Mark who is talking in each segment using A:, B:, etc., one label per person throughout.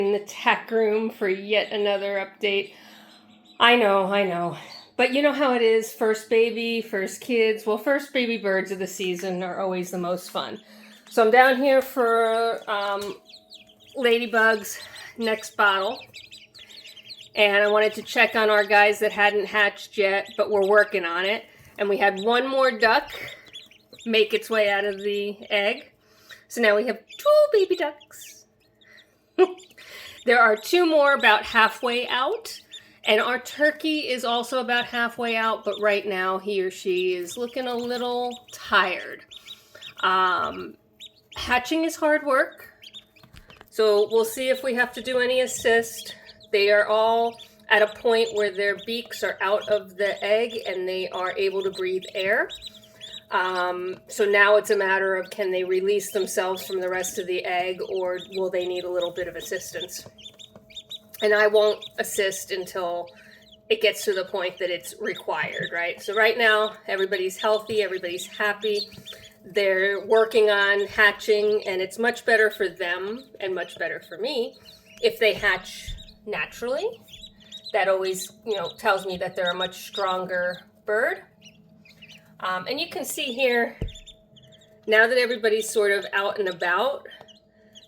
A: In the tack room for yet another update. I know. But you know how it is, first baby, first kids. Well, first baby birds of the season are always the most fun. So I'm down here for Ladybug's next bottle. And I wanted to check on our guys that hadn't hatched yet, but we're working on it. And we had one more duck make its way out of the egg. So now we have 2 baby ducks. There are 2 more about halfway out, and our turkey is also about halfway out, but right now he or she is looking a little tired. Hatching is hard work, so we'll see if we have to do any assist. They are all at a point where their beaks are out of the egg and they are able to breathe air. So now it's a matter of, can they release themselves from the rest of the egg, or will they need a little bit of assistance? And I won't assist until it gets to the point that it's required, right? So right now, everybody's healthy, everybody's happy. They're working on hatching, and it's much better for them and much better for me if they hatch naturally. That always, tells me that they're a much stronger bird. And you can see here, now that everybody's sort of out and about,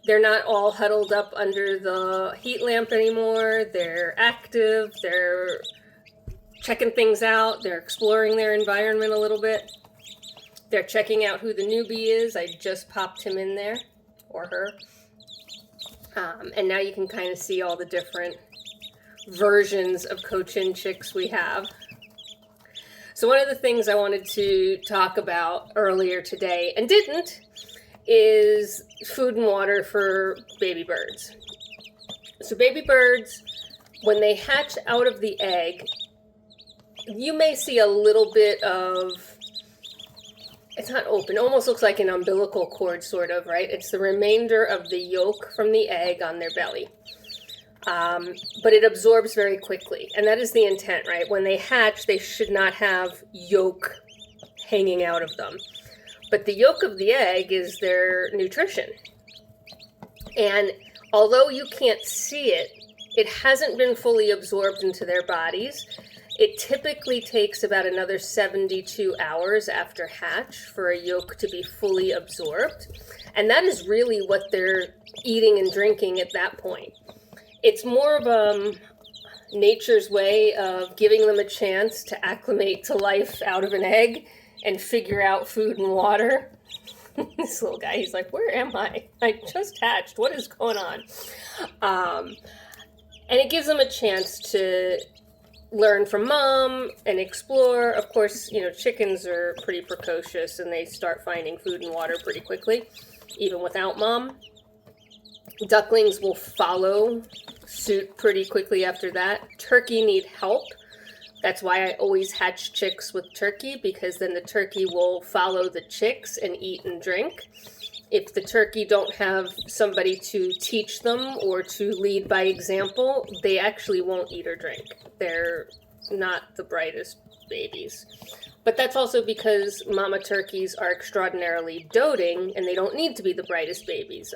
A: they're not all huddled up under the heat lamp anymore. They're active, they're checking things out, they're exploring their environment a little bit. They're checking out who the newbie is. I just popped him in there, or her. And now you can kind of see all the different versions of Cochin chicks we have. So one of the things I wanted to talk about earlier today, and didn't, is food and water for baby birds. So baby birds, when they hatch out of the egg, you may see a little bit of, it's not open, it almost looks like an umbilical cord sort of, right? It's the remainder of the yolk from the egg on their belly. But it absorbs very quickly, and that is the intent, right? When they hatch, they should not have yolk hanging out of them. But the yolk of the egg is their nutrition. And although you can't see it, it hasn't been fully absorbed into their bodies. It typically takes about another 72 hours after hatch for a yolk to be fully absorbed. And that is really what they're eating and drinking at that point. It's more of nature's way of giving them a chance to acclimate to life out of an egg and figure out food and water. This little guy, he's like, where am I? I just hatched. What is going on? And it gives them a chance to learn from mom and explore. Of course, chickens are pretty precocious and they start finding food and water pretty quickly, even without mom. Ducklings will follow suit pretty quickly after that. Turkey need help. That's why I always hatch chicks with turkey, because then the turkey will follow the chicks and eat and drink. If the turkey don't have somebody to teach them or to lead by example, they actually won't eat or drink. They're not the brightest babies. But that's also because mama turkeys are extraordinarily doting and they don't need to be the brightest babies.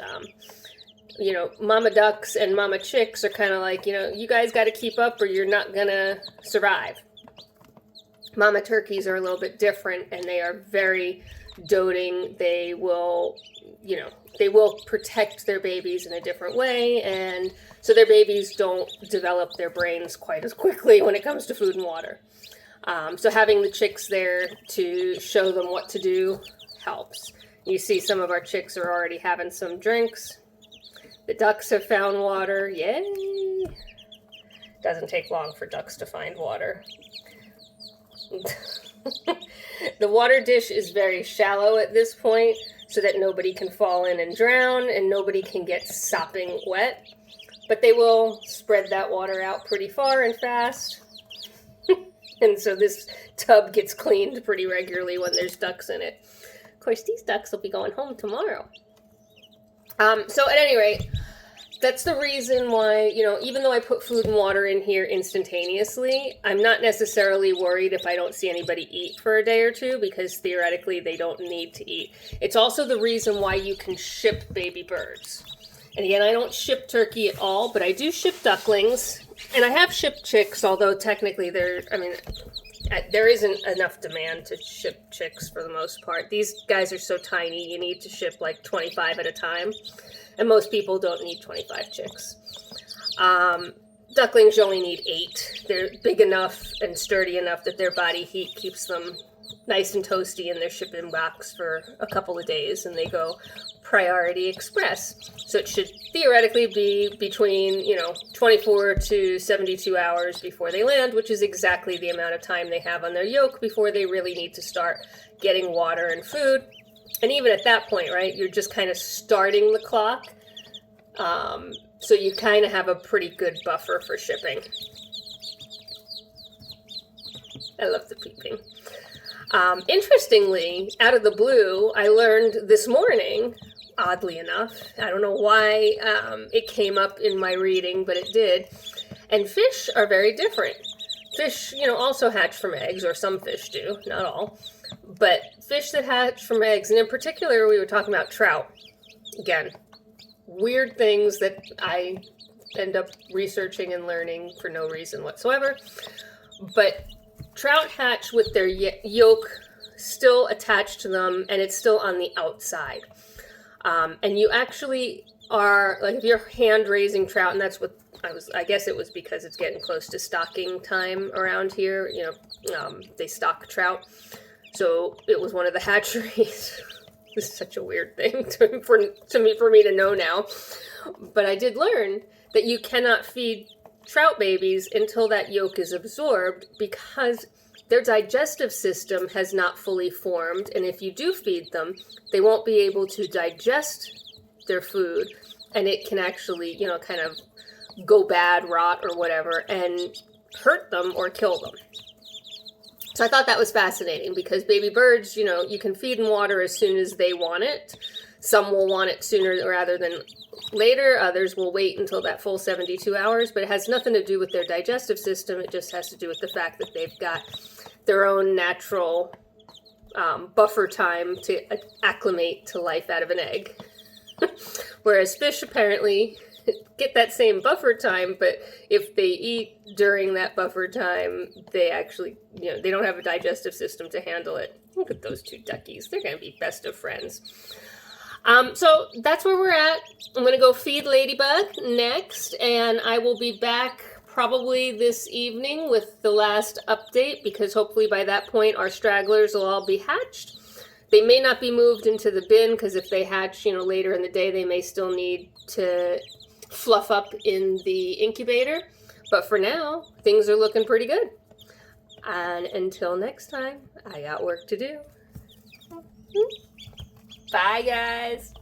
A: Mama ducks and mama chicks are kind of like, you guys got to keep up or you're not going to survive. Mama turkeys are a little bit different and they are very doting. They will protect their babies in a different way. And so their babies don't develop their brains quite as quickly when it comes to food and water. So having the chicks there to show them what to do helps. You see some of our chicks are already having some drinks. The ducks have found water. Yay! Doesn't take long for ducks to find water. The water dish is very shallow at this point so that nobody can fall in and drown and nobody can get sopping wet. But they will spread that water out pretty far and fast. And so this tub gets cleaned pretty regularly when there's ducks in it. Of course, these ducks will be going home tomorrow. So at any rate, that's the reason why, even though I put food and water in here instantaneously, I'm not necessarily worried if I don't see anybody eat for a day or two, because theoretically they don't need to eat. It's also the reason why you can ship baby birds. And again, I don't ship turkey at all, but I do ship ducklings. And I have shipped chicks, although technically there isn't enough demand to ship chicks for the most part. These guys are so tiny, you need to ship like 25 at a time. And most people don't need 25 chicks. Ducklings, you only need 8. They're big enough and sturdy enough that their body heat keeps them nice and toasty in their shipping box for a couple of days, and they go priority express. So it should theoretically be between, 24 to 72 hours before they land, which is exactly the amount of time they have on their yolk before they really need to start getting water and food. And even at that point, right, you're just kind of starting the clock. So you kind of have a pretty good buffer for shipping. I love the peeping. Interestingly, out of the blue, I learned this morning, oddly enough, I don't know why it came up in my reading, but it did, and fish are very different. Fish, also hatch from eggs, or some fish do, not all, but fish that hatch from eggs, and in particular, we were talking about trout. Again, weird things that I end up researching and learning for no reason whatsoever, but trout hatch with their yolk still attached to them, and it's still on the outside. And you actually are, like if you're hand raising trout, and that's what I guess it was because it's getting close to stocking time around here, they stock trout. So it was one of the hatcheries. This is such a weird thing for me to know now. But I did learn that you cannot feed trout babies until that yolk is absorbed because their digestive system has not fully formed. And if you do feed them, they won't be able to digest their food. And it can actually, kind of go bad, rot, or whatever, and hurt them or kill them. So I thought that was fascinating because baby birds, you can feed them water as soon as they want it. Some will want it sooner rather than later. Others will wait until that full 72 hours, but it has nothing to do with their digestive system. It just has to do with the fact that they've got their own natural buffer time to acclimate to life out of an egg. Whereas fish apparently get that same buffer time, but if they eat during that buffer time, they actually, they don't have a digestive system to handle it. Look at those two duckies. They're going to be best of friends. So that's where we're at. I'm going to go feed Ladybug next, and I will be back probably this evening with the last update, because hopefully by that point our stragglers will all be hatched. They may not be moved into the bin, because if they hatch, later in the day, they may still need to fluff up in the incubator. But for now, things are looking pretty good. And until next time, I got work to do. Bye, guys.